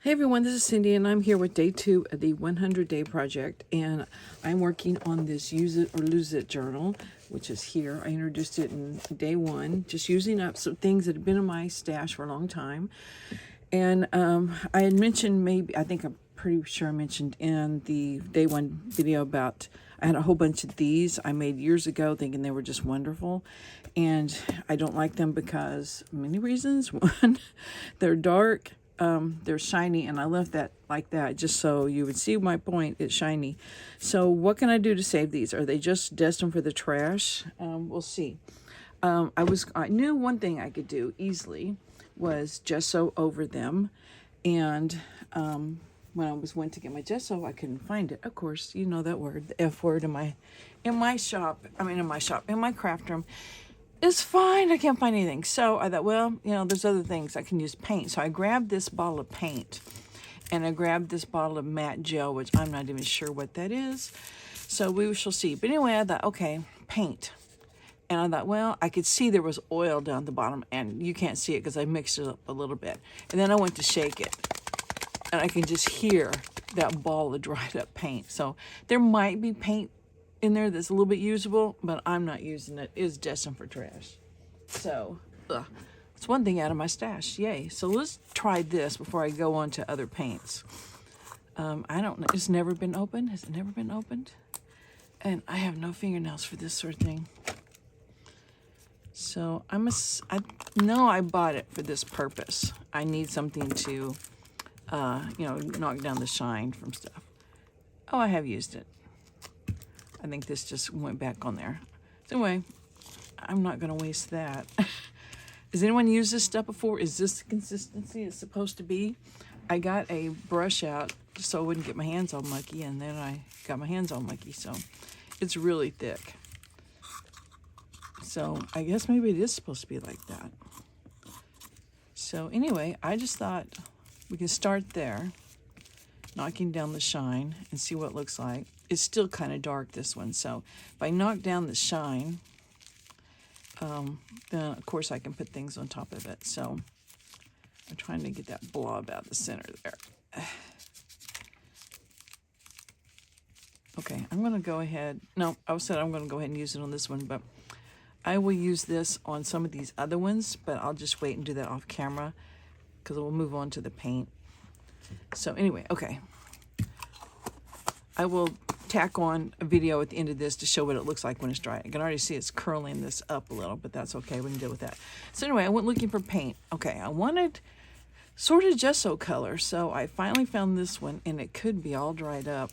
Hey everyone, this is Cindy and I'm here with day 2 of the 100-day project, and I'm working on this Use It or Lose It journal, which is here. I introduced it in day 1, just using up some things that have been in my stash for a long time. And I had mentioned, I'm pretty sure I mentioned in the day 1 video about, I had a whole bunch of these I made years ago thinking they were just wonderful. And I don't like them because many reasons. One, they're dark. They're shiny, and I left that like that just so you would see my point. It's shiny. So what can I do to save these? Are they just destined for the trash? We'll see. I knew one thing I could do easily was gesso over them, and when I went to get my gesso, I couldn't find it. Of course, you know that word, the F word in my craft room. It's fine. I can't find anything. So I thought, well, there's other things. I can use paint. So I grabbed this bottle of paint, and I grabbed this bottle of matte gel, which I'm not even sure what that is. So we shall see. But anyway, I thought, okay, paint. And I thought, well, I could see there was oil down the bottom, and you can't see it because I mixed it up a little bit. And then I went to shake it, and I can just hear that ball of dried up paint. So there might be paint in there that's a little bit usable, but I'm not using it. It's destined for trash. So it's one thing out of my stash. Yay. So let's try this before I go on to other paints. I don't know. It's never been opened. Has it never been opened? And I have no fingernails for this sort of thing. So I know I bought it for this purpose. I need something to knock down the shine from stuff. Oh, I have used it. I think this just went back on there. So anyway, I'm not going to waste that. Has anyone used this stuff before? Is this the consistency it's supposed to be? I got a brush out just so I wouldn't get my hands all mucky, and then I got my hands all mucky, so it's really thick. So I guess maybe it is supposed to be like that. So anyway, I just thought we can start there, knocking down the shine and see what it looks like. It's still kind of dark, this one, so if I knock down the shine, then of course I can put things on top of it. So I'm trying to get that blob out of the center there. Okay, I'm going to go ahead. No, I said I'm going to go ahead and use it on this one, but I will use this on some of these other ones, but I'll just wait and do that off camera because we'll move on to the paint. So anyway, okay. I will tack on a video at the end of this to show what it looks like when it's dry. I can already see it's curling this up a little, but that's okay. We can deal with that. So anyway, I went looking for paint. Okay, I wanted sort of gesso color, so I finally found this one, and it could be all dried up.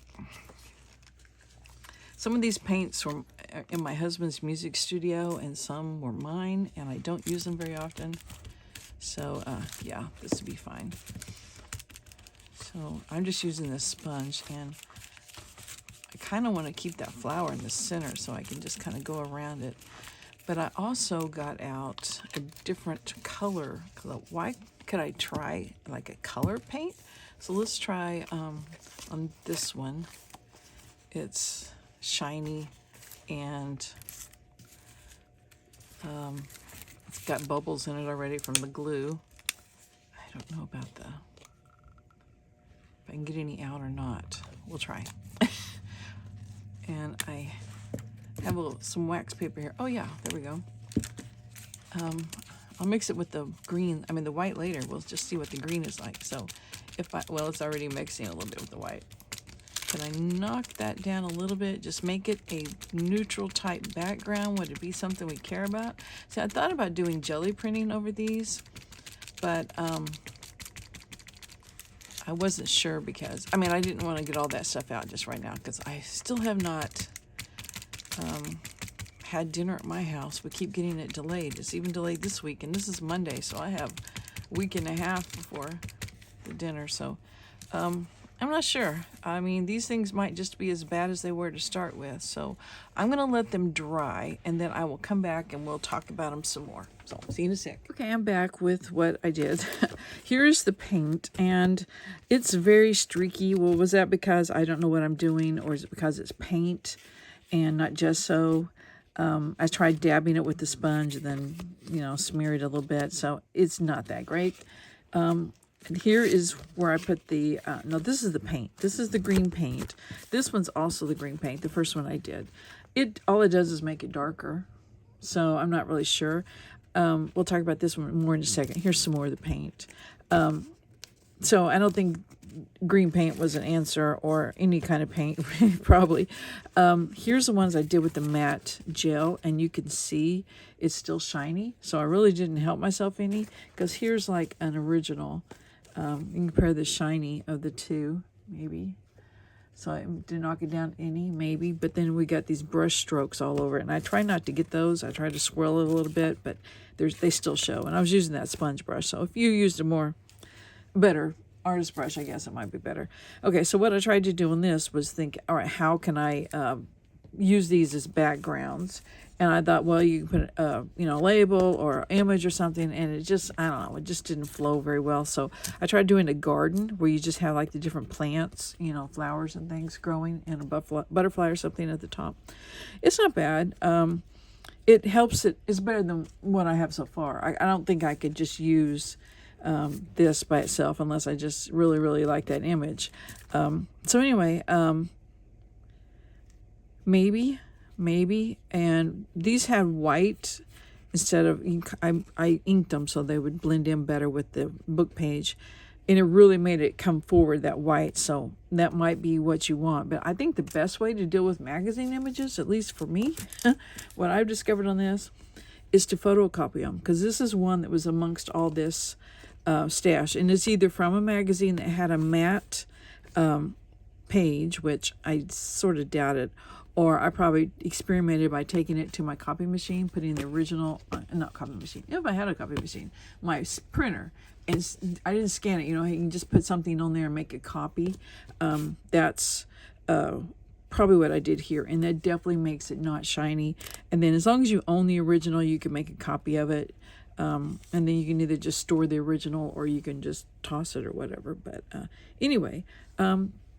Some of these paints were in my husband's music studio, and some were mine, and I don't use them very often. So yeah, this will be fine. So I'm just using this sponge, and I kind of want to keep that flower in the center so I can just kind of go around it. But I also got out a different color. Why could I try like a color paint? So let's try on this one. It's shiny, and it's got bubbles in it already from the glue. I don't know about if I can get any out or not. We'll try. And I have some wax paper here. Oh yeah, there we go. I'll mix it with the white later. We'll just see what the green is like. So it's already mixing a little bit with the white. Can I knock that down a little bit? Just make it a neutral type background. Would it be something we care about? See, I thought about doing jelly printing over these, but I wasn't sure because, I didn't want to get all that stuff out just right now because I still have not had dinner at my house. We keep getting it delayed. It's even delayed this week, and this is Monday, so I have a week and a half before the dinner. So I'm not sure. These things might just be as bad as they were to start with. So I'm going to let them dry, and then I will come back and we'll talk about them some more. So see you in a sec. Okay, I'm back with what I did. Here's the paint, and it's very streaky. Well, was that because I don't know what I'm doing, or is it because it's paint and not gesso? I tried dabbing it with the sponge and then, smear it a little bit. So it's not that great. And here is where I put the, no, this is the paint. This is the green paint. This one's also the green paint, the first one I did. All it does is make it darker. So I'm not really sure. We'll talk about this one more in a second. Here's some more of the paint. So I don't think green paint was an answer, or any kind of paint, probably. Here's the ones I did with the matte gel, and you can see it's still shiny. So I really didn't help myself any, because here's like an original. You can compare the shiny of the two, maybe. So I did knock it down any, maybe. But then we got these brush strokes all over it. And I try not to get those. I try to swirl it a little bit, but they still show. And I was using that sponge brush. So if you used a better artist brush, I guess it might be better. Okay, so what I tried to do in this was think, all right, how can I use these as backgrounds? And I thought, well, you can put a label or image or something, and it just, I don't know, it just didn't flow very well. So I tried doing a garden where you just have like the different plants, flowers and things growing, and a butterfly or something at the top. It's not bad. It helps. It's better than what I have so far. I don't think I could just use this by itself unless I just really, really like that image. So anyway, maybe, and these had white instead of ink. I inked them so they would blend in better with the book page, and it really made it come forward, that white. So that might be what you want, but I think the best way to deal with magazine images, at least for me, what I've discovered on this, is to photocopy them, because this is one that was amongst all this stash, and it's either from a magazine that had a matte page, which I sort of doubted, or I probably experimented by taking it to my copy machine, putting the original, not copy machine, if I had a copy machine, my printer, and I didn't scan it, you can just put something on there and make a copy. That's probably what I did here, and that definitely makes it not shiny. And then as long as you own the original, you can make a copy of it. And then you can either just store the original, or you can just toss it or whatever. But anyway,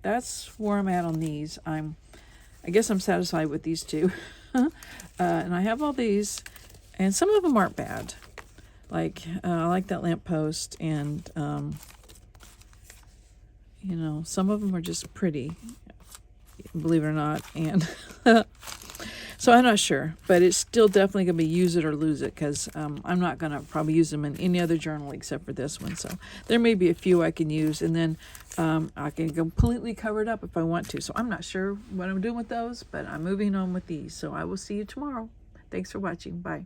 that's where I'm at on these. I guess I'm satisfied with these two. And I have all these, and some of them aren't bad. Like, I like that lamppost, and, some of them are just pretty, believe it or not. And so I'm not sure, but it's still definitely going to be use it or lose it, because I'm not going to probably use them in any other journal except for this one. So there may be a few I can use, and then I can completely cover it up if I want to. So I'm not sure what I'm doing with those, but I'm moving on with these. So I will see you tomorrow. Thanks for watching. Bye.